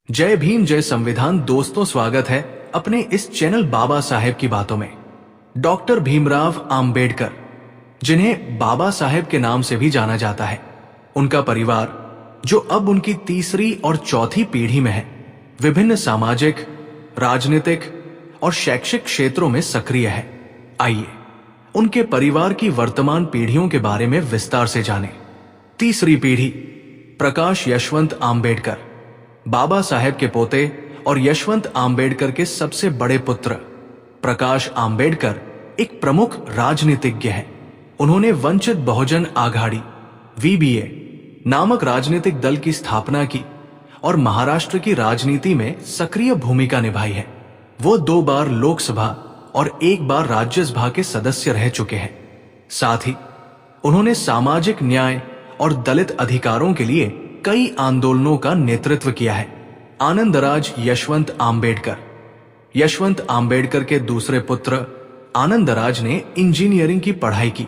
जय भीम जय संविधान। दोस्तों, स्वागत है अपने इस चैनल बाबा साहेब की बातों में। डॉक्टर भीमराव आम्बेडकर, जिन्हें बाबा साहेब के नाम से भी जाना जाता है, उनका परिवार जो अब उनकी तीसरी और चौथी पीढ़ी में है, विभिन्न सामाजिक, राजनीतिक और शैक्षिक क्षेत्रों में सक्रिय है। आइए उनके परिवार की वर्तमान पीढ़ियों के बारे में विस्तार से जानें। तीसरी पीढ़ी, प्रकाश यशवंत आम्बेडकर, बाबा साहेब के पोते और यशवंत आम्बेडकर के सबसे बड़े पुत्र। प्रकाश आम्बेडकर एक प्रमुख राजनीतिज्ञ हैं। उन्होंने वंचित बहुजन आघाड़ी (वीबीए) नामक राजनीतिक दल की स्थापना की और महाराष्ट्र की राजनीति में सक्रिय भूमिका निभाई है। वो 2 बार लोकसभा और 1 बार राज्यसभा के सदस्य रह चुके हैं। साथ ही उन्होंने सामाजिक न्याय और दलित अधिकारों के लिए कई आंदोलनों का नेतृत्व किया है। आनंदराज यशवंत आम्बेडकर, यशवंत आम्बेडकर के दूसरे पुत्र आनंदराज ने इंजीनियरिंग की पढ़ाई की,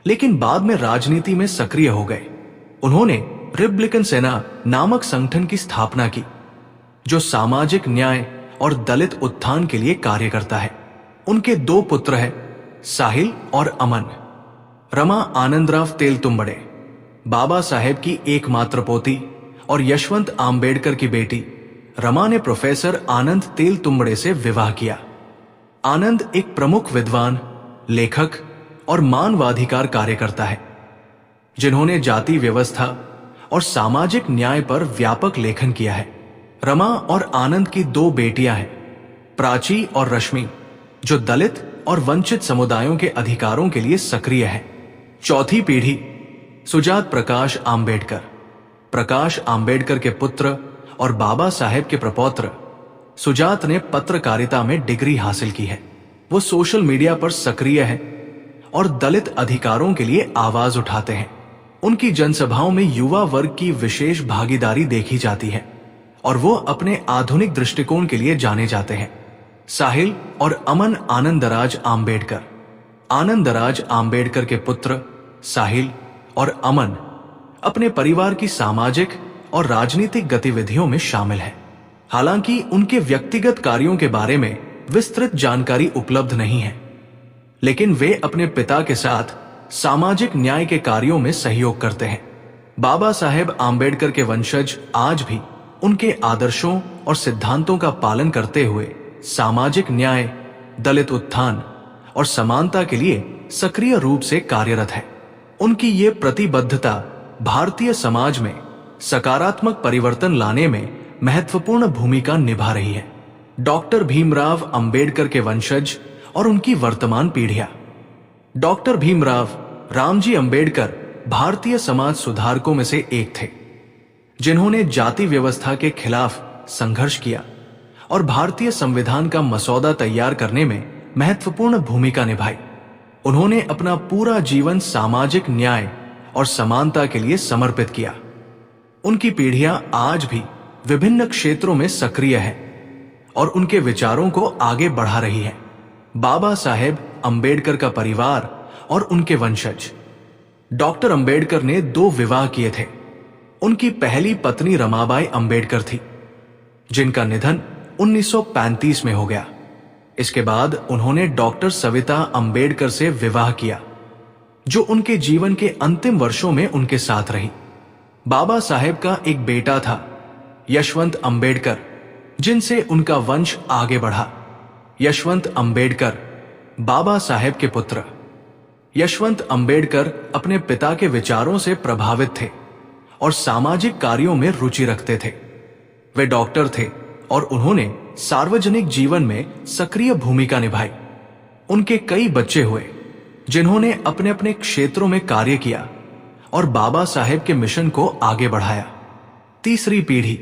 लेकिन बाद में राजनीति में सक्रिय हो गए। उन्होंने रिपब्लिकन सेना नामक संगठन की स्थापना की, जो सामाजिक न्याय और दलित उत्थान के लिए कार्य करता है। उनके 2 पुत्र हैं, साहिल और अमन। रमा आनंदराव तेलतुंबड़े, बाबा साहेब की एकमात्र पोती और यशवंत आम्बेडकर की बेटी रमा ने प्रोफेसर आनंद तेलतुंबड़े से विवाह किया। आनंद एक प्रमुख विद्वान, लेखक और मानवाधिकार कार्यकर्ता है, जिन्होंने जाति व्यवस्था और सामाजिक न्याय पर व्यापक लेखन किया है। रमा और आनंद की 2 बेटियां हैं, प्राची और रश्मि, जो दलित और वंचित समुदायों के अधिकारों के लिए सक्रिय है। चौथी पीढ़ी, सुजात प्रकाश आम्बेडकर, प्रकाश आम्बेडकर के पुत्र और बाबा साहेब के प्रपौत्र। सुजात ने पत्रकारिता में डिग्री हासिल की है। वो सोशल मीडिया पर सक्रिय है और दलित अधिकारों के लिए आवाज उठाते हैं। उनकी जनसभाओं में युवा वर्ग की विशेष भागीदारी देखी जाती है और वो अपने आधुनिक दृष्टिकोण के लिए जाने जाते हैं। साहिल और अमन आनंदराज आम्बेडकर, आनंदराज आम्बेडकर के पुत्र साहिल और अमन अपने परिवार की सामाजिक और राजनीतिक गतिविधियों में शामिल हैं। हालांकि उनके व्यक्तिगत कार्यों के बारे में विस्तृत जानकारी उपलब्ध नहीं है, लेकिन वे अपने पिता के साथ सामाजिक न्याय के कार्यों में सहयोग करते हैं। बाबा साहेब आम्बेडकर के वंशज आज भी उनके आदर्शों और सिद्धांतों का पालन करते हुए सामाजिक न्याय, दलित उत्थान और समानता के लिए सक्रिय रूप से कार्यरत है। उनकी ये प्रतिबद्धता भारतीय समाज में सकारात्मक परिवर्तन लाने में महत्वपूर्ण भूमिका निभा रही है। डॉक्टर भीमराव अंबेडकर के वंशज और उनकी वर्तमान पीढ़ियां। डॉक्टर भीमराव रामजी अंबेडकर भारतीय समाज सुधारकों में से एक थे, जिन्होंने जाति व्यवस्था के खिलाफ संघर्ष किया और भारतीय संविधान का मसौदा तैयार करने में महत्वपूर्ण भूमिका निभाई। उन्होंने अपना पूरा जीवन सामाजिक न्याय और समानता के लिए समर्पित किया। उनकी पीढ़ियां आज भी विभिन्न क्षेत्रों में सक्रिय है और उनके विचारों को आगे बढ़ा रही है। बाबा साहेब अंबेडकर का परिवार और उनके वंशज। डॉक्टर अंबेडकर ने 2 विवाह किए थे। उनकी पहली पत्नी रमाबाई अंबेडकर थी, जिनका निधन 1935 में हो गया। इसके बाद उन्होंने डॉक्टर सविता अंबेडकर से विवाह किया, जो उनके जीवन के अंतिम वर्षों में उनके साथ रही। बाबा साहेब का एक बेटा था, यशवंत अंबेडकर, जिनसे उनका वंश आगे बढ़ा। यशवंत अंबेडकर बाबा साहेब के पुत्र। यशवंत अंबेडकर अपने पिता के विचारों से प्रभावित थे और सामाजिक कार्यों में रुचि रखते थे। वे डॉक्टर थे और उन्होंने सार्वजनिक जीवन में सक्रिय भूमिका निभाई। उनके कई बच्चे हुए, जिन्होंने अपने अपने क्षेत्रों में कार्य किया और बाबा साहेब के मिशन को आगे बढ़ाया। तीसरी पीढ़ी,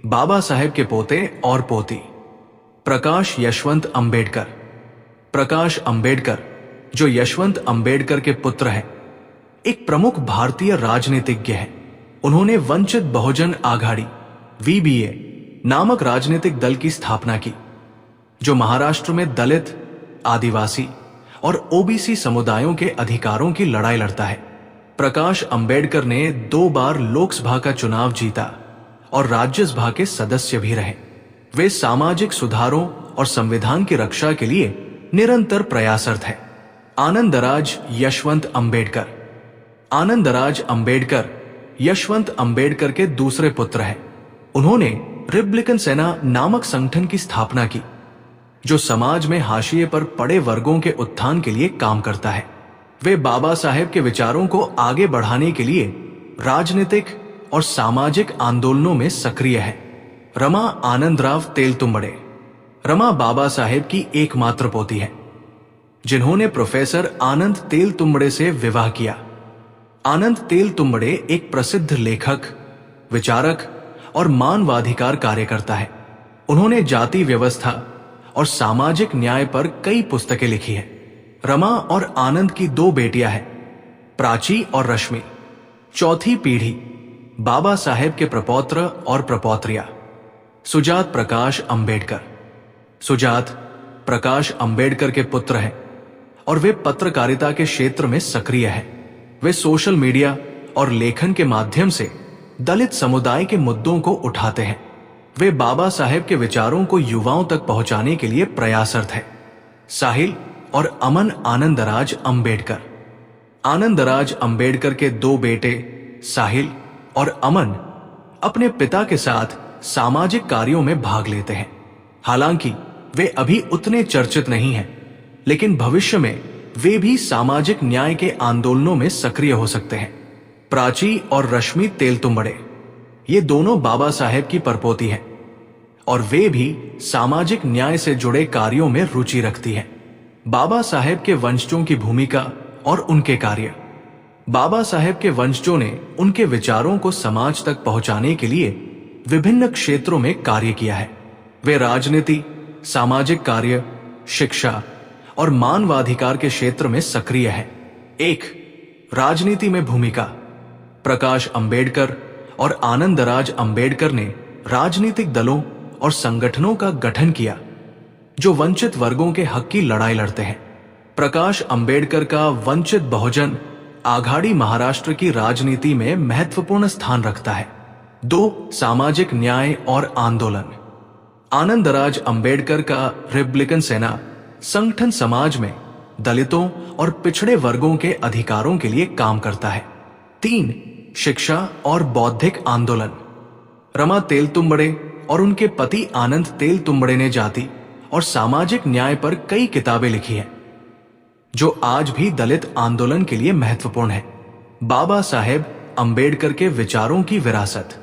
बाबा साहेब के पोते और पोती। प्रकाश यशवंत अंबेडकर, प्रकाश अंबेडकर, जो यशवंत अंबेडकर के पुत्र हैं, एक प्रमुख भारतीय राजनीतिज्ञ हैं। उन्होंने वंचित बहुजन आघाड़ी (वीबीए) नामक राजनीतिक दल की स्थापना की, जो महाराष्ट्र में दलित, आदिवासी और ओबीसी समुदायों के अधिकारों की लड़ाई लड़ता है। प्रकाश अंबेडकर ने 2 बार लोकसभा का चुनाव जीता और राज्यसभा के सदस्य भी रहे। वे सामाजिक सुधारों और संविधान की रक्षा के लिए निरंतर प्रयासरत है। आनंदराज यशवंत अंबेडकर। आनंदराज अंबेडकर यशवंत अंबेडकर के दूसरे पुत्र हैं। उन्होंने रिपब्लिकन सेना नामक संगठन की स्थापना की, जो समाज में हाशिए पर पड़े वर्गों के उत्थान के लिए काम करता है। वे बाबा साहेब के विचारों को आगे बढ़ाने के लिए राजनीतिक और सामाजिक आंदोलनों में सक्रिय है। रमा आनंदराव तेलतुंबड़े। रमा बाबा साहेब की एकमात्र पोती है, जिन्होंने प्रोफेसर आनंद तेलतुंबड़े से विवाह किया। आनंद तेलतुंबड़े एक प्रसिद्ध लेखक, विचारक और मानवाधिकार कार्यकर्ता है। उन्होंने जाति व्यवस्था और सामाजिक न्याय पर कई पुस्तकें लिखी हैं। रमा और आनंद की 2 बेटियां हैं, प्राची और रश्मि। चौथी पीढ़ी बाबा साहेब के प्रपौत्र और प्रपौत्रियां। सुजात प्रकाश अंबेडकर। सुजात प्रकाश अंबेडकर के पुत्र हैं और वे पत्रकारिता के क्षेत्र में सक्रिय हैं। वे सोशल मीडिया और लेखन के माध्यम से दलित समुदाय के मुद्दों को उठाते हैं। वे बाबा साहेब के विचारों को युवाओं तक पहुंचाने के लिए प्रयासरत है। साहिल और अमन आनंदराज अंबेडकर। आनंदराज अंबेडकर के 2 बेटे साहिल और अमन अपने पिता के साथ सामाजिक कार्यों में भाग लेते हैं। हालांकि वे अभी उतने चर्चित नहीं हैं, लेकिन भविष्य में वे भी सामाजिक न्याय के आंदोलनों में सक्रिय हो सकते हैं। प्राची और रश्मि तेलतुंबड़े, ये दोनों बाबा साहेब की परपोती हैं और वे भी सामाजिक न्याय से जुड़े कार्यों में रुचि रखती हैं। बाबा साहेब के वंशजों की भूमिका और उनके कार्य। बाबा साहेब के वंशजों ने उनके विचारों को समाज तक पहुंचाने के लिए विभिन्न क्षेत्रों में कार्य किया है। वे राजनीति, सामाजिक कार्य, शिक्षा और मानवाधिकार के क्षेत्र में सक्रिय है। 1. राजनीति में भूमिका। प्रकाश अंबेडकर और आनंदराज अंबेडकर ने राजनीतिक दलों और संगठनों का गठन किया जो वंचित वर्गों के हक की लड़ाई लड़ते हैं। प्रकाश अंबेडकर का वंचित बहुजन आघाड़ी महाराष्ट्र की राजनीति में महत्वपूर्ण स्थान रखता है। 2. सामाजिक न्याय और आंदोलन। आनंदराज अंबेडकर का रिपब्लिकन सेना संगठन समाज में दलितों और पिछड़े वर्गों के अधिकारों के लिए काम करता है। 3. शिक्षा और बौद्धिक आंदोलन। रमा तेलतुंबड़े और उनके पति आनंद तेलतुंबड़े ने जाति और सामाजिक न्याय पर कई किताबें लिखी हैं, जो आज भी दलित आंदोलन के लिए महत्वपूर्ण है। बाबा साहेब अंबेडकर के विचारों की विरासत।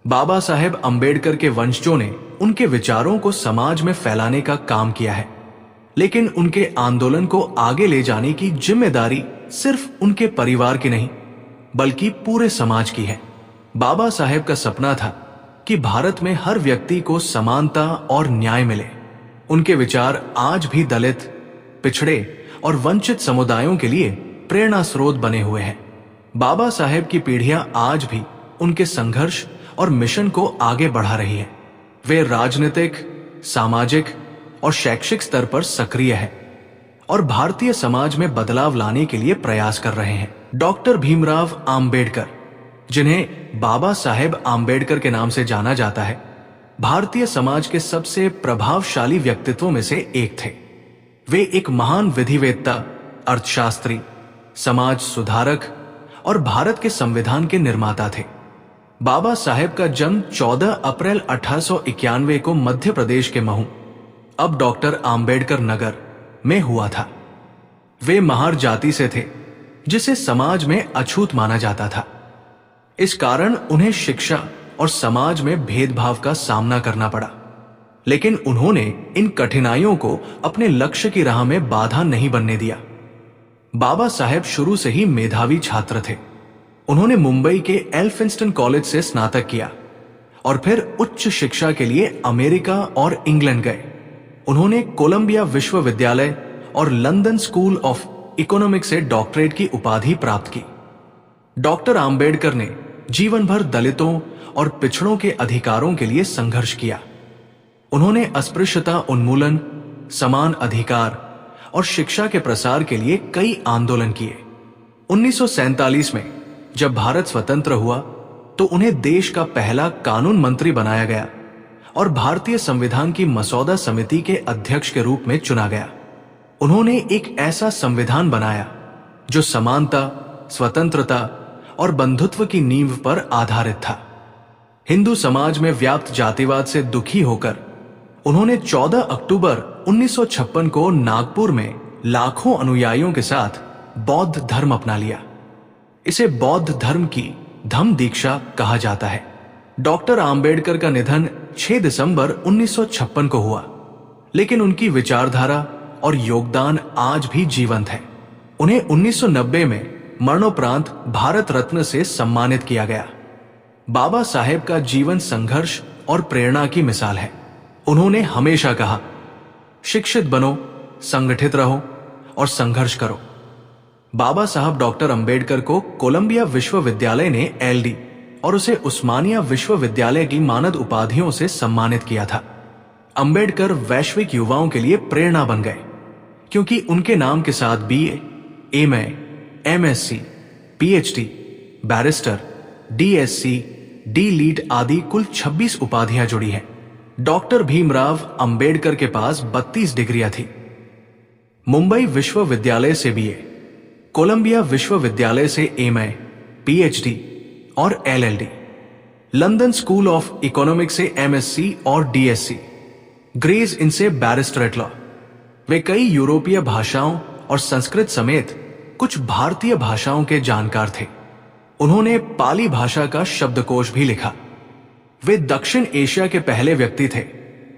बाबा साहेब अंबेडकर के वंशजों ने उनके विचारों को समाज में फैलाने का काम किया है, लेकिन उनके आंदोलन को आगे ले जाने की जिम्मेदारी सिर्फ उनके परिवार की नहीं, बल्कि पूरे समाज की है। बाबा साहेब का सपना था कि भारत में हर व्यक्ति को समानता और न्याय मिले। उनके विचार आज भी दलित, पिछड़े और वंचित समुदायों के लिए प्रेरणा स्रोत बने हुए हैं। बाबा साहेब की पीढ़ियां आज भी उनके संघर्ष और मिशन को आगे बढ़ा रही है। वे राजनीतिक, सामाजिक और शैक्षिक स्तर पर सक्रिय है और भारतीय समाज में बदलाव लाने के लिए प्रयास कर रहे हैं। डॉक्टर भीमराव आम्बेडकर, जिन्हें बाबा साहेब आम्बेडकर के नाम से जाना जाता है, भारतीय समाज के सबसे प्रभावशाली व्यक्तित्वों में से एक थे। वे एक महान विधिवेत्ता, अर्थशास्त्री, समाज सुधारक और भारत के संविधान के निर्माता थे। बाबा साहेब का जन्म 14 अप्रैल 1891 को मध्य प्रदेश के महू, अब डॉक्टर आम्बेडकर नगर में हुआ था। वे महार जाति से थे, जिसे समाज में अछूत माना जाता था। इस कारण उन्हें शिक्षा और समाज में भेदभाव का सामना करना पड़ा, लेकिन उन्होंने इन कठिनाइयों को अपने लक्ष्य की राह में बाधा नहीं बनने दिया। बाबा साहेब शुरू से ही मेधावी छात्र थे। उन्होंने मुंबई के एल्फिंस्टन कॉलेज से स्नातक किया और फिर उच्च शिक्षा के लिए अमेरिका और इंग्लैंड गए। उन्होंने कोलंबिया विश्वविद्यालय और लंदन स्कूल ऑफ इकोनॉमिक्स से डॉक्टरेट की उपाधि प्राप्त की। डॉक्टर आम्बेडकर ने जीवन भर दलितों और पिछड़ों के अधिकारों के लिए संघर्ष किया। उन्होंने अस्पृश्यता उन्मूलन, समान अधिकार और शिक्षा के प्रसार के लिए कई आंदोलन किए। 1947 में जब भारत स्वतंत्र हुआ, तो उन्हें देश का पहला कानून मंत्री बनाया गया और भारतीय संविधान की मसौदा समिति के अध्यक्ष के रूप में चुना गया। उन्होंने एक ऐसा संविधान बनाया जो समानता, स्वतंत्रता और बंधुत्व की नींव पर आधारित था। हिंदू समाज में व्याप्त जातिवाद से दुखी होकर उन्होंने 14 अक्टूबर 1956 को नागपुर में लाखों अनुयायियों के साथ बौद्ध धर्म अपना लिया। इसे बौद्ध धर्म की धम्म दीक्षा कहा जाता है। डॉक्टर आम्बेडकर का निधन 6 दिसंबर 1956 को हुआ, लेकिन उनकी विचारधारा और योगदान आज भी जीवंत है। उन्हें 1990 में मरणोपरांत भारत रत्न से सम्मानित किया गया। बाबा साहेब का जीवन संघर्ष और प्रेरणा की मिसाल है। उन्होंने हमेशा कहा, शिक्षित बनो, संगठित रहो और संघर्ष करो। बाबा साहब डॉक्टर अंबेडकर को कोलंबिया विश्वविद्यालय ने LD और उसे उस्मानिया विश्वविद्यालय की मानद उपाधियों से सम्मानित किया था। अंबेडकर वैश्विक युवाओं के लिए प्रेरणा बन गए, क्योंकि उनके नाम के साथ BA, MA, MSc, PhD, barrister, DSc, D.Litt आदि कुल 26 उपाधियां जुड़ी हैं। डॉक्टर भीमराव अंबेडकर के पास 32 डिग्रियां थी। मुंबई विश्वविद्यालय से BA, कोलंबिया विश्वविद्यालय से MA, PhD और LLD, London school of economics से MSc और DSc, ग्रेज इनसे बैरिस्टरेट लॉ। वे कई यूरोपीय भाषाओं और संस्कृत समेत कुछ भारतीय भाषाओं के जानकार थे। उन्होंने पाली भाषा का शब्दकोश भी लिखा। वे दक्षिण एशिया के पहले व्यक्ति थे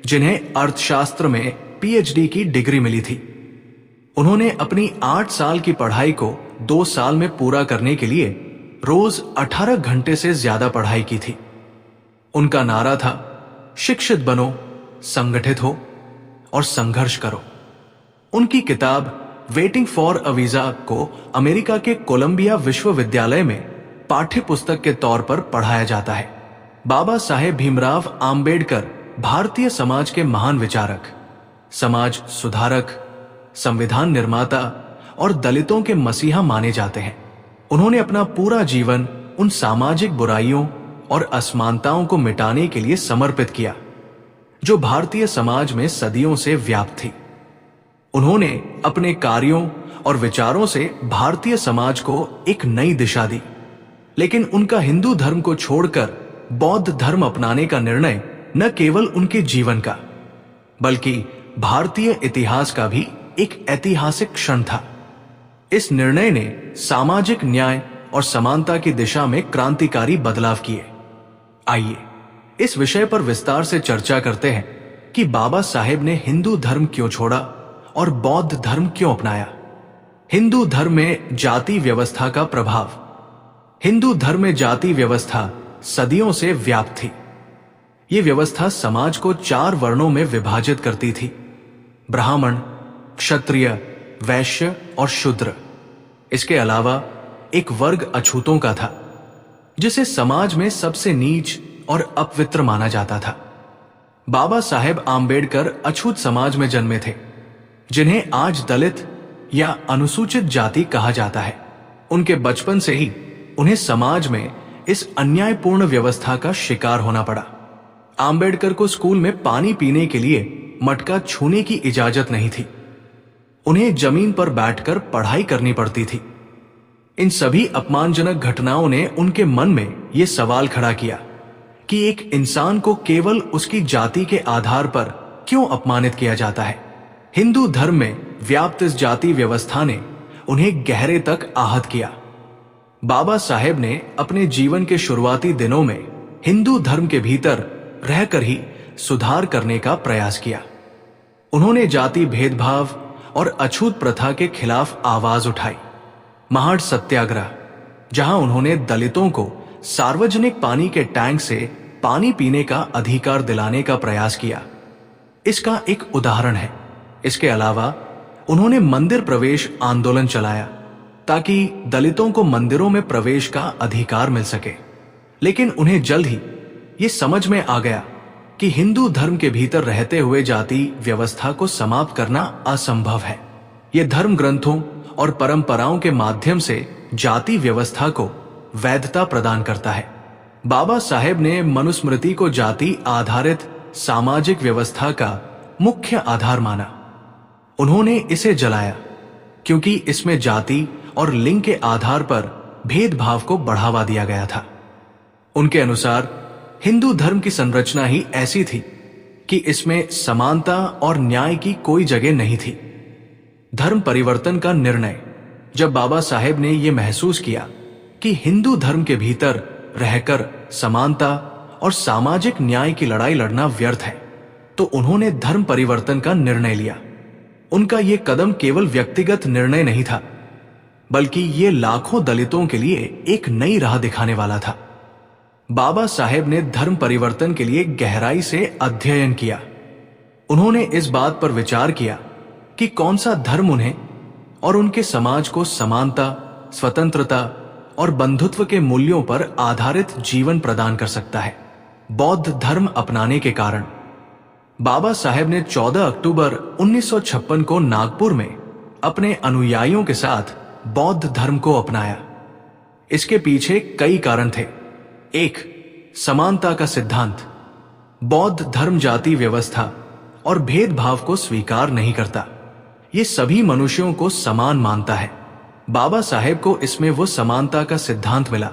जिन्हें अर्थशास्त्र में PhD की डिग्री मिली थी। उन्होंने अपनी 8 साल की पढ़ाई को 2 साल में पूरा करने के लिए रोज 18 घंटे से ज्यादा पढ़ाई की थी। उनका नारा था, शिक्षित बनो, संगठित हो और संघर्ष करो। उनकी किताब वेटिंग फॉर अ वीजा को अमेरिका के कोलंबिया विश्वविद्यालय में पाठ्य पुस्तक के तौर पर पढ़ाया जाता है। बाबा साहेब भीमराव आम्बेडकर भारतीय समाज के महान विचारक, समाज सुधारक, संविधान निर्माता और दलितों के मसीहा माने जाते हैं। उन्होंने अपना पूरा जीवन उन सामाजिक बुराइयों और असमानताओं को मिटाने के लिए समर्पित किया जो भारतीय समाज में सदियों से व्याप्त थी। उन्होंने अपने कार्यों और विचारों से भारतीय समाज को एक नई दिशा दी, लेकिन उनका हिंदू धर्म को छोड़कर बौद्ध धर्म अपनाने का निर्णय न केवल उनके जीवन का बल्कि भारतीय इतिहास का भी एक ऐतिहासिक क्षण था। इस निर्णय ने सामाजिक न्याय और समानता की दिशा में क्रांतिकारी बदलाव किए। आइए इस विषय पर विस्तार से चर्चा करते हैं कि बाबा साहेब ने हिंदू धर्म क्यों छोड़ा और बौद्ध धर्म क्यों अपनाया। हिंदू धर्म में जाति व्यवस्था का प्रभाव। हिंदू धर्म में जाति व्यवस्था सदियों से व्याप्त थी। ये व्यवस्था समाज को 4 वर्णों में विभाजित करती थी, ब्राह्मण, क्षत्रिय, वैश्य और शूद्र। इसके अलावा एक वर्ग अछूतों का था जिसे समाज में सबसे नीच और अपवित्र माना जाता था। बाबा साहेब आम्बेडकर अछूत समाज में जन्मे थे, जिन्हें आज दलित या अनुसूचित जाति कहा जाता है। उनके बचपन से ही उन्हें समाज में इस अन्यायपूर्ण व्यवस्था का शिकार होना पड़ा। आम्बेडकर को स्कूल में पानी पीने के लिए मटका छूने की इजाजत नहीं थी। उन्हें जमीन पर बैठकर पढ़ाई करनी पड़ती थी। इन सभी अपमानजनक घटनाओं ने उनके मन में यह सवाल खड़ा किया कि एक इंसान को केवल उसकी जाति के आधार पर क्यों अपमानित किया जाता है। हिंदू धर्म में व्याप्त इस जाति व्यवस्था ने उन्हें गहरे तक आहत किया। बाबा साहेब ने अपने जीवन के शुरुआती दिनों में हिंदू धर्म के भीतर रहकर ही सुधार करने का प्रयास किया। उन्होंने जाति भेदभाव और अछूत प्रथा के खिलाफ आवाज उठाई। महाड़ सत्याग्रह, जहां उन्होंने दलितों को सार्वजनिक पानी के टैंक से पानी पीने का अधिकार दिलाने का प्रयास किया, इसका एक उदाहरण है। इसके अलावा उन्होंने मंदिर प्रवेश आंदोलन चलाया ताकि दलितों को मंदिरों में प्रवेश का अधिकार मिल सके। लेकिन उन्हें जल्द ही ये समझ में आ गया कि हिंदू धर्म के भीतर रहते हुए जाति व्यवस्था को समाप्त करना असंभव है। ये धर्म ग्रंथों और परंपराओं के माध्यम से जाति व्यवस्था को वैधता प्रदान करता है, बाबा साहेब ने मनुस्मृति को जाति आधारित सामाजिक व्यवस्था का मुख्य आधार माना। उन्होंने इसे जलाया क्योंकि इसमें जाति और लिंग के आधार पर भेदभाव को बढ़ावा दिया गया था। उनके अनुसार हिंदू धर्म की संरचना ही ऐसी थी कि इसमें समानता और न्याय की कोई जगह नहीं थी। धर्म परिवर्तन का निर्णय जब बाबा साहेब ने यह महसूस किया कि हिंदू धर्म के भीतर रहकर समानता और सामाजिक न्याय की लड़ाई लड़ना व्यर्थ है, तो उन्होंने धर्म परिवर्तन का निर्णय लिया। उनका यह कदम केवल व्यक्तिगत निर्णय नहीं था, बल्कि ये लाखों दलितों के लिए एक नई राह दिखाने वाला था। बाबा साहेब ने धर्म परिवर्तन के लिए गहराई से अध्ययन किया। उन्होंने इस बात पर विचार किया कि कौन सा धर्म उन्हें और उनके समाज को समानता, स्वतंत्रता और बंधुत्व के मूल्यों पर आधारित जीवन प्रदान कर सकता है। बौद्ध धर्म अपनाने के कारण बाबा साहेब ने 14 अक्टूबर 1956 को नागपुर में अपने अनुयायियों के साथ बौद्ध धर्म को अपनाया। इसके पीछे कई कारण थे। 1. समानता का सिद्धांत। बौद्ध धर्म जाति व्यवस्था और भेदभाव को स्वीकार नहीं करता। ये सभी मनुष्यों को समान मानता है। बाबा साहेब को इसमें वो समानता का सिद्धांत मिला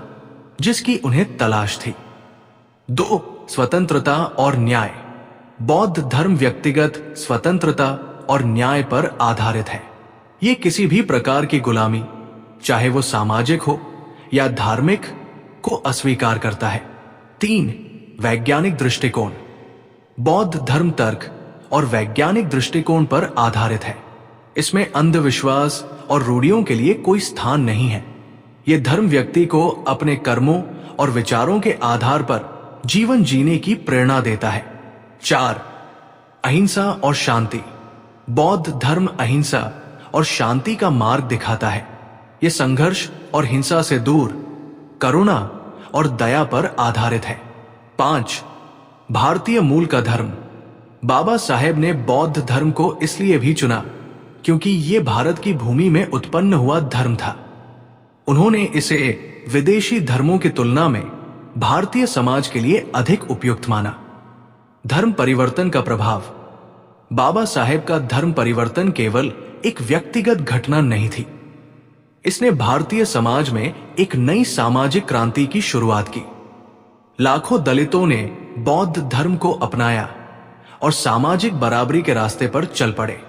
जिसकी उन्हें तलाश थी। 2. स्वतंत्रता और न्याय। बौद्ध धर्म व्यक्तिगत स्वतंत्रता और न्याय पर आधारित है। ये किसी भी प्रकार की गुलामी, चाहे वो सामाजिक हो या धार्मिक, को अस्वीकार करता है। 3. वैज्ञानिक दृष्टिकोण। बौद्ध धर्म तर्क और वैज्ञानिक दृष्टिकोण पर आधारित है। इसमें अंधविश्वास और रूढ़ियों के लिए कोई स्थान नहीं है। यह धर्म व्यक्ति को अपने कर्मों और विचारों के आधार पर जीवन जीने की प्रेरणा देता है। 4. अहिंसा और शांति। बौद्ध धर्म अहिंसा और शांति का मार्ग दिखाता है। यह संघर्ष और हिंसा से दूर करुणा और दया पर आधारित है। 5. भारतीय मूल का धर्म। बाबा साहेब ने बौद्ध धर्म को इसलिए भी चुना क्योंकि यह भारत की भूमि में उत्पन्न हुआ धर्म था। उन्होंने इसे विदेशी धर्मों की तुलना में भारतीय समाज के लिए अधिक उपयुक्त माना। धर्म परिवर्तन का प्रभाव। बाबा साहेब का धर्म परिवर्तन केवल एक व्यक्तिगत घटना नहीं थी। इसने भारतीय समाज में एक नई सामाजिक क्रांति की शुरुआत की। लाखों दलितों ने बौद्ध धर्म को अपनाया और सामाजिक बराबरी के रास्ते पर चल पड़े।